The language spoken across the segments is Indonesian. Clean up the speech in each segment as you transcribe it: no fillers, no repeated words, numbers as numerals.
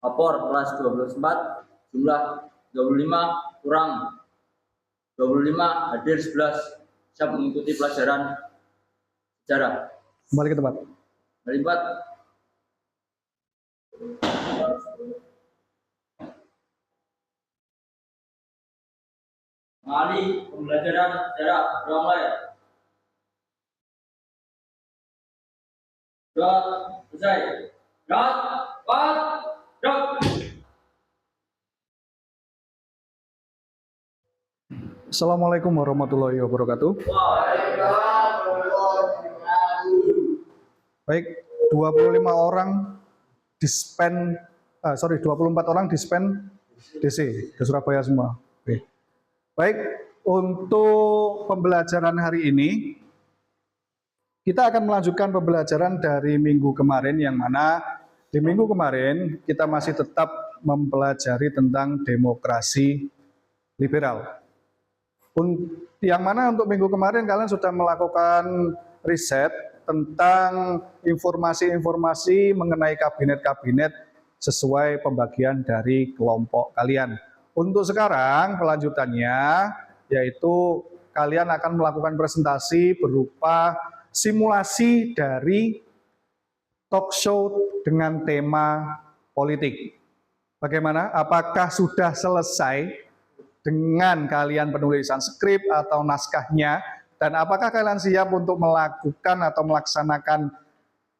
Lapor kelas 12/4 jumlah 25 kurang 25 hadir 11 siap mengikuti pelajaran sejarah. Kembali ke tempat. Kembali ke tempat. Mengalih pembelajaran sejarah mulai. Sudah selesai. Gerak, cepat, gerak. Assalamualaikum warahmatullahi wabarakatuh. Baik, 25 orang dispen, 24 orang dispen DC ke Surabaya semua. Oke. Baik, untuk pembelajaran hari ini kita akan melanjutkan pembelajaran dari minggu kemarin, yang mana di minggu kemarin kita masih tetap mempelajari tentang demokrasi liberal. Yang mana untuk minggu kemarin kalian sudah melakukan riset tentang informasi-informasi mengenai kabinet-kabinet sesuai pembagian dari kelompok kalian. Untuk sekarang kelanjutannya yaitu kalian akan melakukan presentasi berupa simulasi dari talk show dengan tema politik. Bagaimana? Apakah sudah selesai dengan kalian penulisan skrip atau naskahnya, dan apakah kalian siap untuk melakukan atau melaksanakan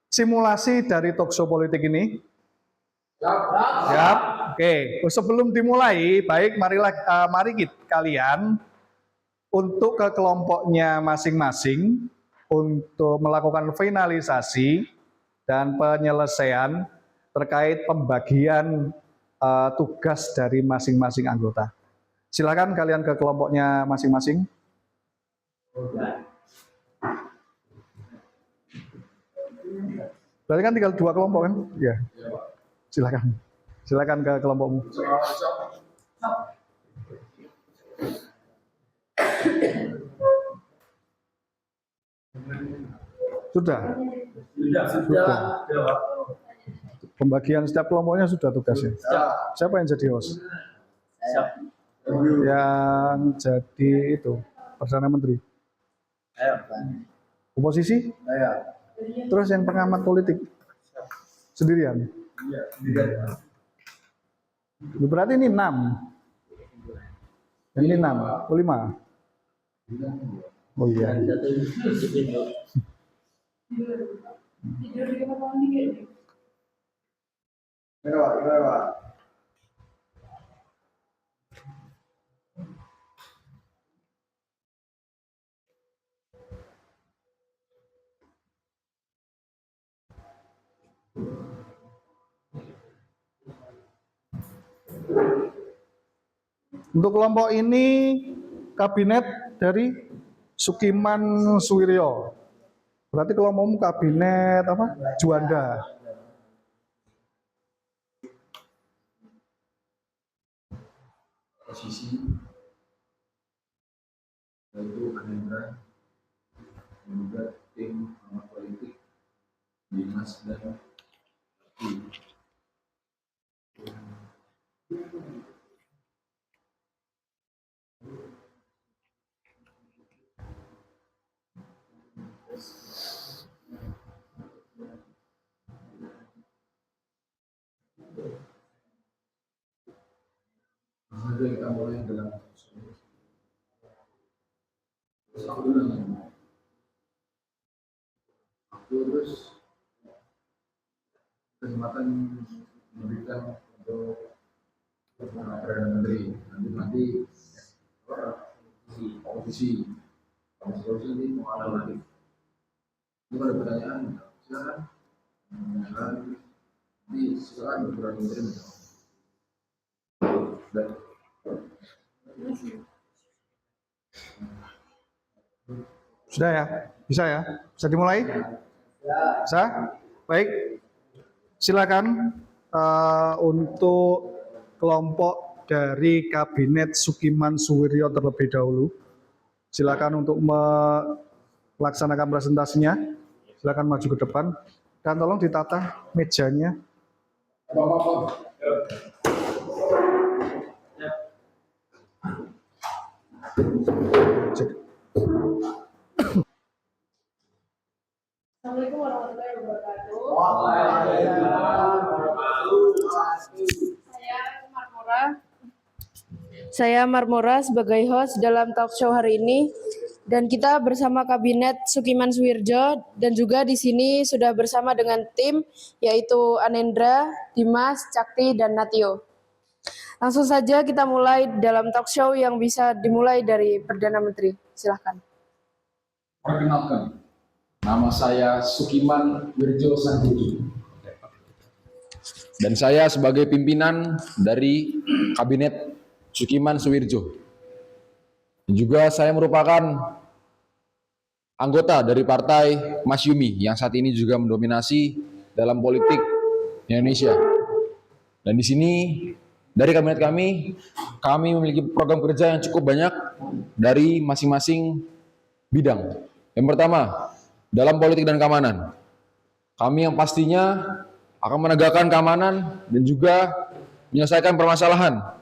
simulasi dari talk show politik ini? Siap. Oke. Sebelum dimulai, baik mari kalian untuk ke kelompoknya masing-masing untuk melakukan finalisasi dan penyelesaian terkait pembagian tugas dari masing-masing anggota. Silakan kalian ke kelompoknya masing-masing. Berarti kan tinggal 2 kelompok kan? Ya. Silakan. Silakan ke kelompokmu. Sudah. Pembagian setiap kelompoknya sudah tugasnya. Siapa yang jadi host? Yang jadi itu Perdana Menteri. Oposisi? Terus yang pengamat politik? Sendirian? Berarti ini 6. Ini 6. Oh 5. Oh iya. Untuk kelompok ini kabinet dari Sukiman Suwiryo. Berarti kelompokmu kabinet apa? Juanda. Posisi yaitu Anendra juga tim pengamat politik Dinas dan kita mulai dengan terus kesempatan memberikan untuk Perdana Menteri nanti oposisi nanti mengalami itu ada pertanyaan silakan nanti silakan Perdana Menteri menjawab. Sudah ya? Bisa ya? Bisa dimulai? Bisa? Baik. Silakan untuk kelompok dari Kabinet Sukiman Suwiryo terlebih dahulu. Silakan untuk melaksanakan presentasinya. Silakan maju ke depan dan tolong ditata mejanya. Cek. Assalamualaikum warahmatullahi wabarakatuh. Saya Marmora sebagai host dalam talk show hari ini, dan kita bersama Kabinet Sukiman Suwirjo, dan juga di sini sudah bersama dengan tim yaitu Anendra, Dimas, Cakti, dan Natio. Langsung saja kita mulai dalam talk show yang bisa dimulai dari Perdana Menteri. Silahkan. Perkenalkan, nama saya Sukiman Wirjo Sandiki. Dan saya sebagai pimpinan dari Kabinet Sukiman Suwirjo. Dan juga saya merupakan anggota dari Partai Masyumi yang saat ini juga mendominasi dalam politik Indonesia. Dan di sini dari kabinet kami memiliki program kerja yang cukup banyak dari masing-masing bidang. Yang pertama, dalam politik dan keamanan. Kami yang pastinya akan menegakkan keamanan dan juga menyelesaikan permasalahan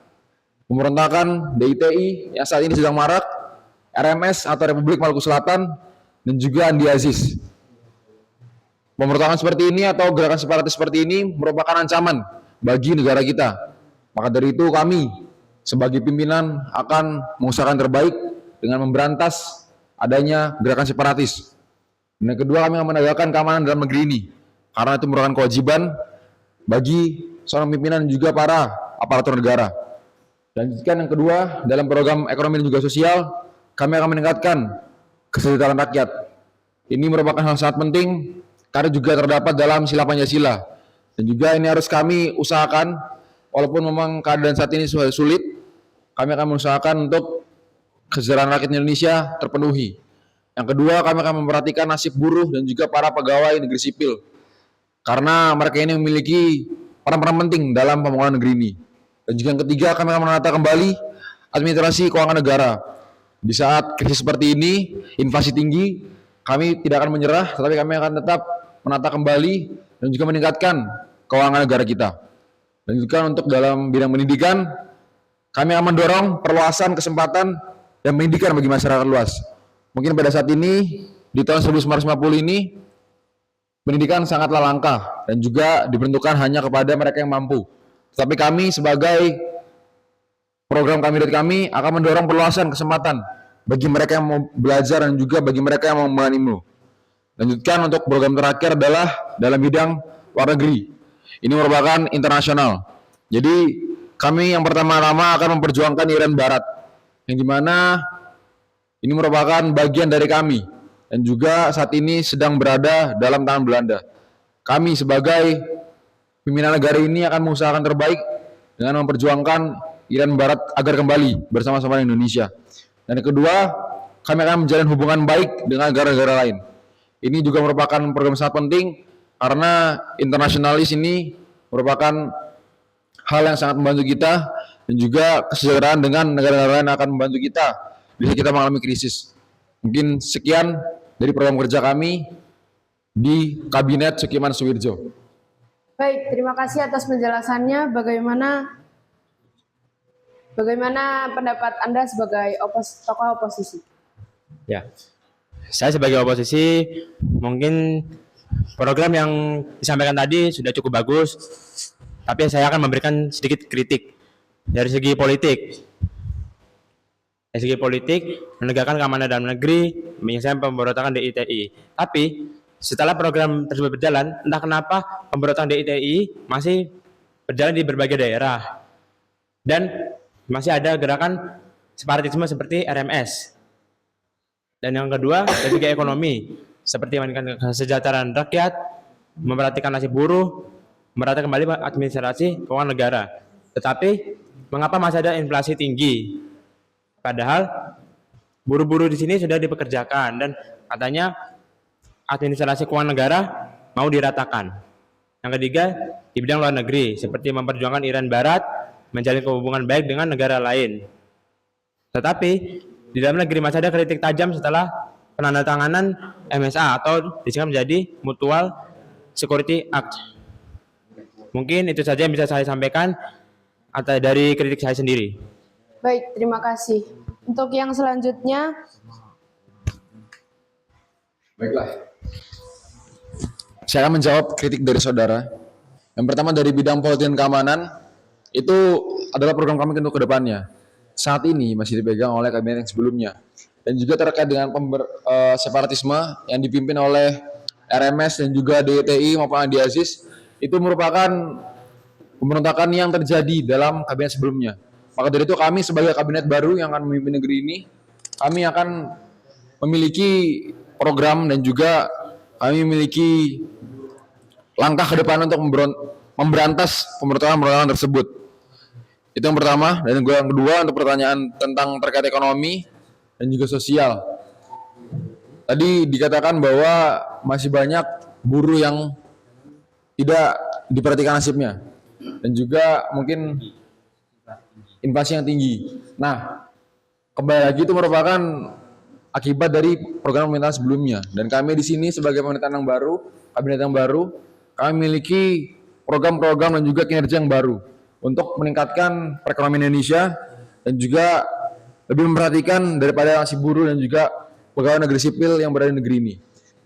pemberontakan DITI yang saat ini sedang marak, RMS atau Republik Maluku Selatan, dan juga Andi Aziz. Pemberontakan seperti ini atau gerakan separatis seperti ini merupakan ancaman bagi negara kita. Maka dari itu kami sebagai pimpinan akan mengusahakan terbaik dengan memberantas adanya gerakan separatis. Dan yang kedua, kami akan menegakkan keamanan dalam negeri ini, karena itu merupakan kewajiban bagi seorang pimpinan dan juga para aparatur negara. Dan yang kedua, dalam program ekonomi dan juga sosial, kami akan meningkatkan kesejahteraan rakyat. Ini merupakan hal sangat penting karena juga terdapat dalam sila Pancasila. Dan juga ini harus kami usahakan, walaupun memang keadaan saat ini sulit, kami akan mengusahakan untuk kesejahteraan rakyat Indonesia terpenuhi. Yang kedua, kami akan memperhatikan nasib buruh dan juga para pegawai negeri sipil, karena mereka ini memiliki peran-peran penting dalam pembangunan negeri ini. Dan juga yang ketiga, kami akan menata kembali administrasi keuangan negara. Di saat krisis seperti ini, inflasi tinggi, kami tidak akan menyerah, tetapi kami akan tetap menata kembali dan juga meningkatkan keuangan negara kita. Dan juga untuk dalam bidang pendidikan, kami akan mendorong perluasan kesempatan dan pendidikan bagi masyarakat luas. Mungkin pada saat ini, di tahun 1950 ini, pendidikan sangatlah langka dan juga diperuntukkan hanya kepada mereka yang mampu. Tetapi kami sebagai program kami akan mendorong perluasan kesempatan bagi mereka yang mau belajar dan juga bagi mereka yang mau mengemban ilmu. Lanjutkan untuk program terakhir adalah dalam bidang luar negeri. Ini merupakan internasional. Jadi kami yang pertama-tama akan memperjuangkan Irian Barat, yang dimana ini merupakan bagian dari kami dan juga saat ini sedang berada dalam tangan Belanda. Kami sebagai pimpinan negara ini akan mengusahakan terbaik dengan memperjuangkan Irian Barat agar kembali bersama-sama Indonesia. Dan yang kedua, kami akan menjalin hubungan baik dengan negara-negara lain. Ini juga merupakan program sangat penting karena internasionalis ini merupakan hal yang sangat membantu kita dan juga kesejahteraan dengan negara-negara lain akan membantu kita bila kita mengalami krisis. Mungkin sekian dari program kerja kami di Kabinet Sukiman Suwirjo. Baik, terima kasih atas penjelasannya. Bagaimana pendapat Anda sebagai tokoh oposisi? Ya, saya sebagai oposisi mungkin program yang disampaikan tadi sudah cukup bagus, tapi saya akan memberikan sedikit kritik dari segi politik. Dari segi politik, menegakkan keamanan dalam negeri, menyelesaikan pemberontakan DITI. Tapi setelah program tersebut berjalan, entah kenapa pemberontakan DITI masih berjalan di berbagai daerah. Dan masih ada gerakan separatisme seperti RMS. Dan yang kedua, dari segi ekonomi, seperti meningkatkan kesejahteraan rakyat, memperhatikan nasib buruh, merata kembali administrasi keuangan negara. Tetapi, mengapa masih ada inflasi tinggi? Padahal buruh-buruh di sini sudah dipekerjakan dan katanya administrasi keuangan negara mau diratakan. Yang ketiga, di bidang luar negeri, seperti memperjuangkan Irian Barat, menjalin hubungan baik dengan negara lain. Tetapi di dalam negeri masih ada kritik tajam setelah penandatanganan MSA atau disingkat menjadi Mutual Security Act. Mungkin itu saja yang bisa saya sampaikan atau dari kritik saya sendiri. Baik, terima kasih. Untuk yang selanjutnya, Baiklah. Saya akan menjawab kritik dari saudara. Yang pertama dari bidang politik dan keamanan, itu adalah program kami untuk kedepannya. Saat ini masih dipegang oleh kabinet yang sebelumnya. Dan juga terkait dengan separatisme yang dipimpin oleh RMS dan juga DTI maupun Andi Aziz, itu merupakan pemberontakan yang terjadi dalam kabinet sebelumnya. Maka dari itu kami sebagai kabinet baru yang akan memimpin negeri ini, kami akan memiliki program dan juga kami memiliki langkah ke depan untuk memberantas pemberontakan tersebut. Itu yang pertama. Dan yang kedua untuk pertanyaan tentang terkait ekonomi dan juga sosial. Tadi dikatakan bahwa masih banyak buruh yang tidak diperhatikan nasibnya. Dan juga mungkin inflasi yang tinggi. Nah, kembali lagi itu merupakan akibat dari program pemerintahan sebelumnya. Dan kami di sini sebagai pemerintahan yang baru, kabinet yang baru, kami memiliki program-program dan juga kinerja yang baru untuk meningkatkan perekonomian Indonesia dan juga lebih memperhatikan daripada nasib buruh dan juga pegawai negeri sipil yang berada di negeri ini.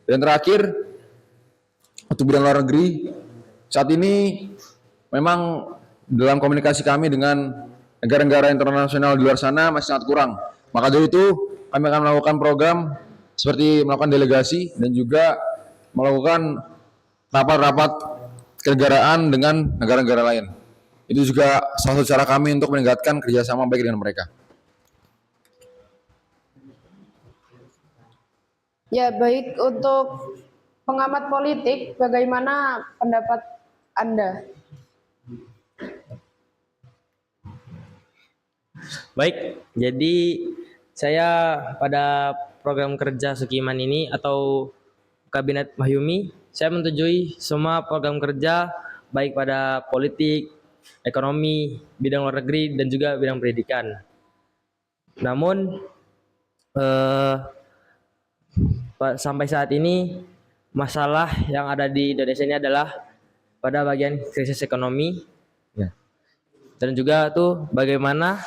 Dan terakhir, untuk bidang luar negeri, saat ini memang dalam komunikasi kami dengan negara-negara internasional di luar sana masih sangat kurang. Maka dari itu kami akan melakukan program seperti melakukan delegasi dan juga melakukan rapat-rapat kenegaraan dengan negara-negara lain. Itu juga salah satu cara kami untuk meningkatkan kerjasama baik dengan mereka. ya baik, untuk pengamat politik, bagaimana pendapat Anda? Baik, jadi saya pada program kerja Sukiman ini atau Kabinet Mahyumi, saya menyetujui semua program kerja baik pada politik, ekonomi, bidang luar negeri, dan juga bidang pendidikan. Namun, sampai saat ini masalah yang ada di Indonesia ini adalah pada bagian krisis ekonomi, dan juga tuh bagaimana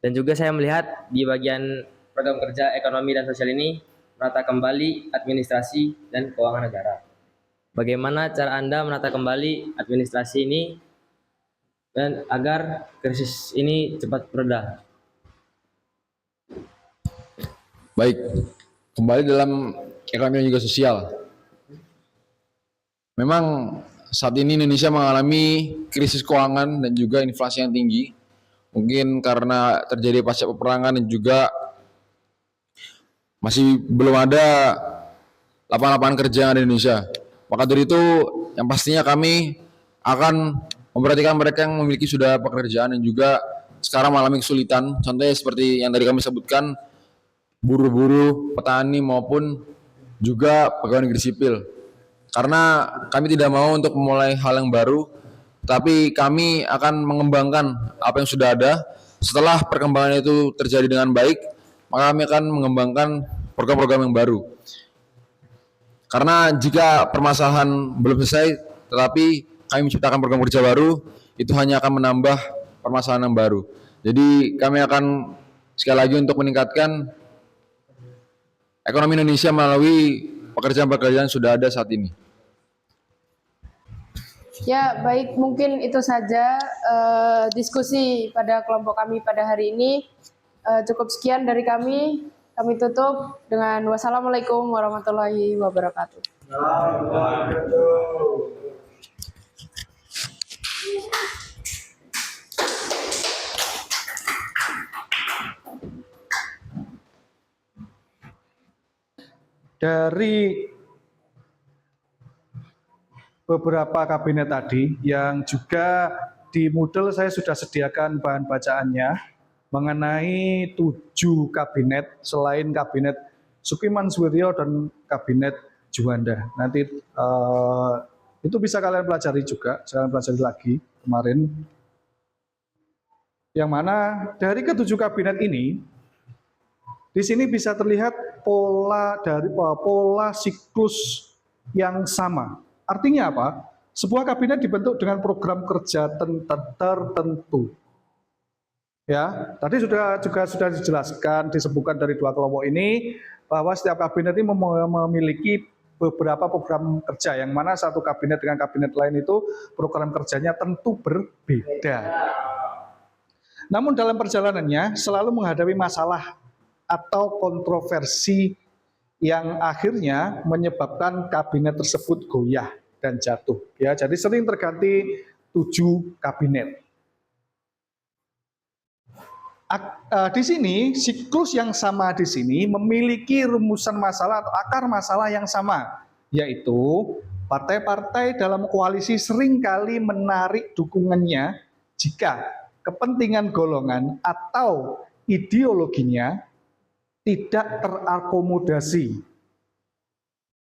dan juga saya melihat di bagian program kerja ekonomi dan sosial ini menata kembali administrasi dan keuangan negara. Bagaimana cara Anda menata kembali administrasi ini dan agar krisis ini cepat reda? Baik, kembali dalam ekonomi dan juga sosial. Memang saat ini Indonesia mengalami krisis keuangan dan juga inflasi yang tinggi. Mungkin karena terjadi pasca peperangan dan juga masih belum ada lapangan-lapangan kerja yang ada di Indonesia. Maka dari itu yang pastinya kami akan memperhatikan mereka yang memiliki sudah pekerjaan dan juga sekarang mengalami kesulitan. Contohnya seperti yang tadi kami sebutkan, buruh-buruh, petani maupun juga pegawai negeri sipil. Karena kami tidak mau untuk memulai hal yang baru, tapi kami akan mengembangkan apa yang sudah ada. Setelah perkembangan itu terjadi dengan baik, maka kami akan mengembangkan program-program yang baru. Karena jika permasalahan belum selesai, tetapi kami menciptakan program kerja baru, itu hanya akan menambah permasalahan yang baru. Jadi kami akan sekali lagi untuk meningkatkan ekonomi Indonesia melalui pekerjaan-pekerjaan yang sudah ada saat ini. Ya, baik, mungkin itu saja diskusi pada kelompok kami pada hari ini. Cukup sekian dari kami. Kami tutup dengan wassalamualaikum warahmatullahi wabarakatuh. Dari beberapa kabinet tadi yang juga di Moodle saya sudah sediakan bahan bacaannya mengenai 7 kabinet selain kabinet Sukiman Suwiryo dan kabinet Juanda. Nanti itu bisa kalian pelajari juga, kalian pelajari lagi kemarin. Yang mana dari ke-7 kabinet ini, di sini bisa terlihat pola siklus yang sama. Artinya apa? Sebuah kabinet dibentuk dengan program kerja tertentu. Ya, tadi sudah dijelaskan, disebutkan dari dua kelompok ini bahwa setiap kabinet ini memiliki beberapa program kerja, yang mana satu kabinet dengan kabinet lain itu program kerjanya tentu berbeda. Namun dalam perjalanannya selalu menghadapi masalah atau kontroversi yang akhirnya menyebabkan kabinet tersebut goyah dan jatuh. Ya, jadi sering terganti 7 kabinet. Di sini siklus yang sama di sini memiliki rumusan masalah atau akar masalah yang sama, yaitu partai-partai dalam koalisi seringkali menarik dukungannya jika kepentingan golongan atau ideologinya tidak terakomodasi,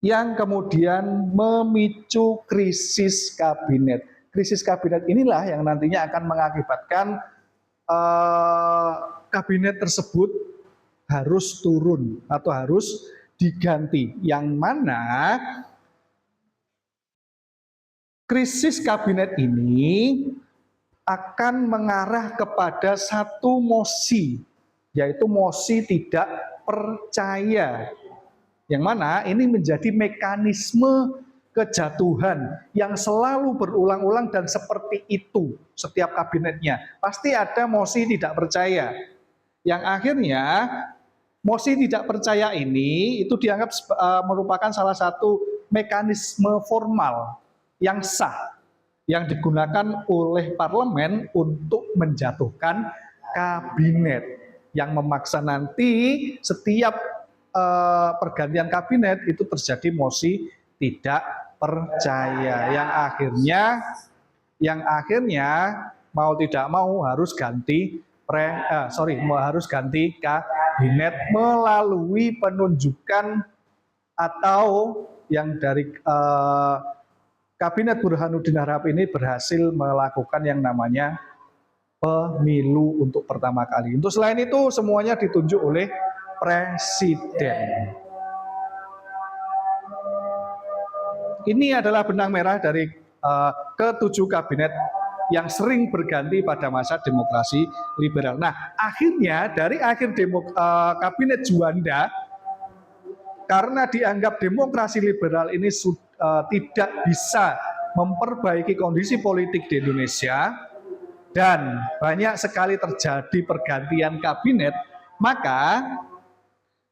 yang kemudian memicu krisis kabinet. Krisis kabinet inilah yang nantinya akan mengakibatkan kabinet tersebut harus turun atau harus diganti, yang mana krisis kabinet ini akan mengarah kepada satu mosi, yaitu mosi tidak percaya, yang mana ini menjadi mekanisme kejatuhan yang selalu berulang-ulang dan seperti itu setiap kabinetnya. Pasti ada mosi tidak percaya, yang akhirnya mosi tidak percaya ini itu dianggap merupakan salah satu mekanisme formal yang sah yang digunakan oleh parlemen untuk menjatuhkan kabinet, yang memaksa nanti setiap pergantian kabinet itu terjadi mosi tidak percaya, yang akhirnya mau tidak mau harus ganti kabinet melalui penunjukan atau yang dari kabinet Burhanuddin Harahap ini berhasil melakukan yang namanya pemilu untuk pertama kali. Untuk selain itu semuanya ditunjuk oleh presiden. Ini adalah benang merah dari ketujuh kabinet yang sering berganti pada masa demokrasi liberal. Nah, akhirnya dari akhir kabinet Juanda, karena dianggap demokrasi liberal ini tidak bisa memperbaiki kondisi politik di Indonesia dan banyak sekali terjadi pergantian kabinet, maka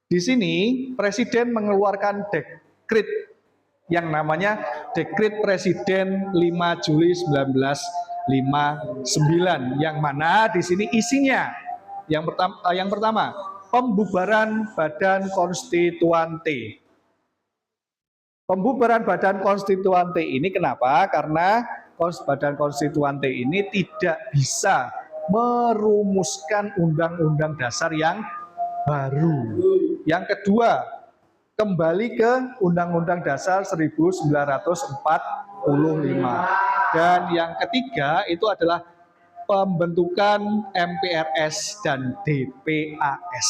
di sini presiden mengeluarkan dekret yang namanya Dekret Presiden 5 Juli 1959, yang mana di sini isinya yang pertama pembubaran Badan Konstituante. Pembubaran Badan Konstituante ini kenapa? Karena Badan Konstituante ini tidak bisa merumuskan undang-undang dasar yang baru. Yang kedua, kembali ke Undang-Undang Dasar 1945. Dan yang ketiga itu adalah pembentukan MPRS dan DPAS.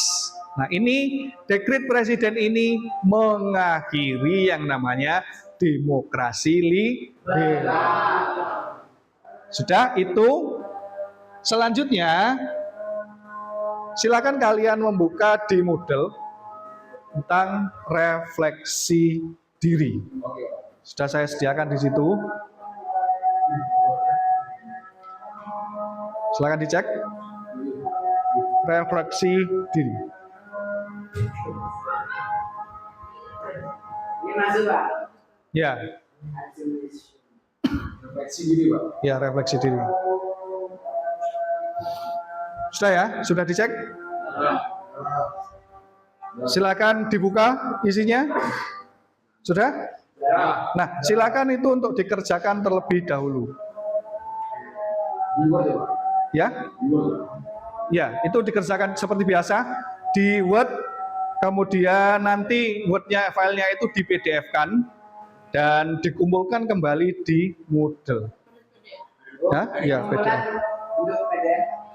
Nah, ini dekret presiden ini mengakhiri yang namanya demokrasi liberal. Sudah itu, selanjutnya silakan kalian membuka di Moodle tentang refleksi diri. Sudah saya sediakan di situ. Silakan dicek. Refleksi diri. Ini masuk, Pak. Ya. Refleksi diri, Pak. Ya, refleksi diri. Sudah ya? Sudah dicek? Silakan dibuka isinya. Sudah? Nah, silakan itu untuk dikerjakan terlebih dahulu. Ya? Ya, itu dikerjakan seperti biasa di Word. Kemudian nanti Word-nya, filenya itu di PDF-kan dan dikumpulkan kembali di Moodle. Ya, ya PDF.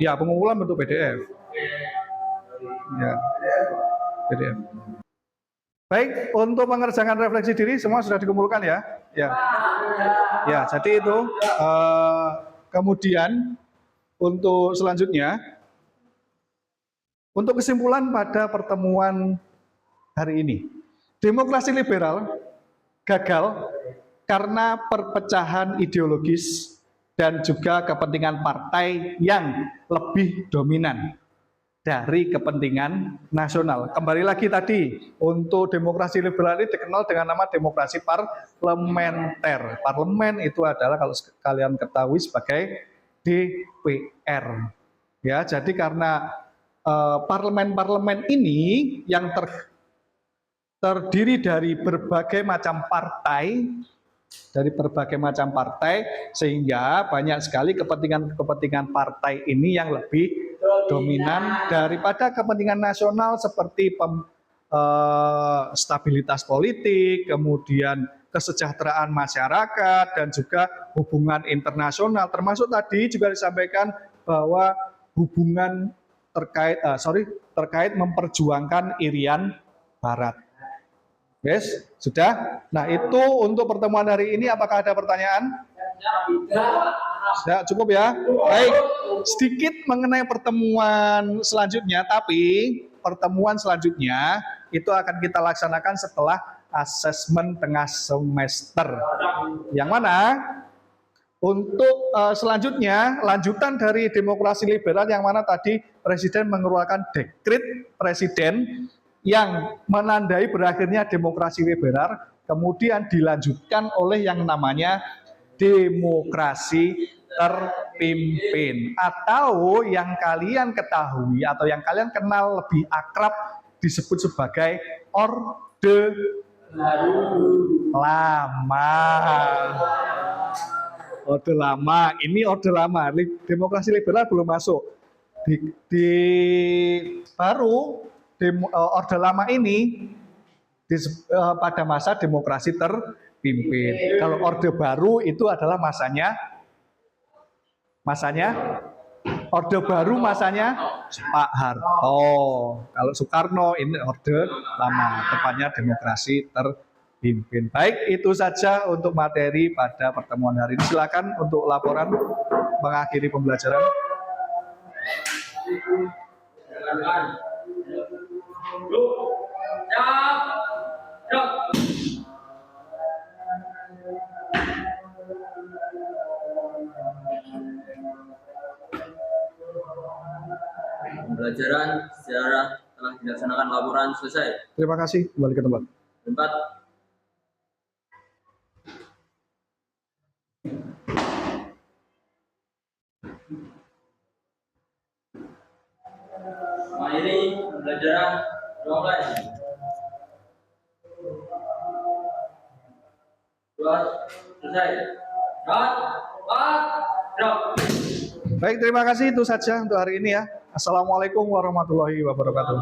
Ya, pengumpulan bentuk PDF. Ya. PDF. Baik, untuk mengerjakan refleksi diri semua sudah dikumpulkan ya. Ya. Ya, jadi itu. Kemudian untuk selanjutnya, untuk kesimpulan pada pertemuan hari ini, demokrasi liberal gagal karena perpecahan ideologis dan juga kepentingan partai yang lebih dominan dari kepentingan nasional. Kembali lagi tadi, untuk demokrasi liberal ini dikenal dengan nama demokrasi parlementer. Parlemen itu adalah kalau kalian ketahui sebagai DPR. Ya, jadi karena parlemen-parlemen ini yang terdiri dari berbagai macam partai, sehingga banyak sekali kepentingan partai ini yang lebih dominan daripada kepentingan nasional seperti stabilitas politik, kemudian kesejahteraan masyarakat, dan juga hubungan internasional. Termasuk tadi juga disampaikan bahwa hubungan terkait memperjuangkan Irian Barat. Yes, sudah. Nah, itu untuk pertemuan hari ini. Apakah ada pertanyaan? Sudah, cukup ya. Baik, sedikit mengenai pertemuan selanjutnya, tapi pertemuan selanjutnya itu akan kita laksanakan setelah asesmen tengah semester. Yang mana untuk selanjutnya, lanjutan dari demokrasi liberal yang mana tadi Presiden mengeluarkan dekret Presiden yang menandai berakhirnya demokrasi liberal, kemudian dilanjutkan oleh yang namanya demokrasi terpimpin, atau yang kalian ketahui atau yang kalian kenal lebih akrab disebut sebagai Orde Lama. Orde Lama, ini Orde Lama. Demokrasi liberal belum masuk. Orde Lama ini pada masa demokrasi terpimpin. Kalau Orde Baru itu adalah masanya Orde Baru masanya Pak Harto. Kalau Soekarno ini Orde Lama, tepatnya demokrasi terpimpin. Baik, itu saja untuk materi pada pertemuan hari ini. Silakan untuk laporan mengakhiri pembelajaran. Pembelajaran sejarah telah dilaksanakan, laporan selesai. Terima kasih, kembali ke tempat. Tempat. Mengakhiri pembelajaran dimulai. Selesai. Drop. Baik, terima kasih, itu saja untuk hari ini ya. Assalamualaikum warahmatullahi wabarakatuh.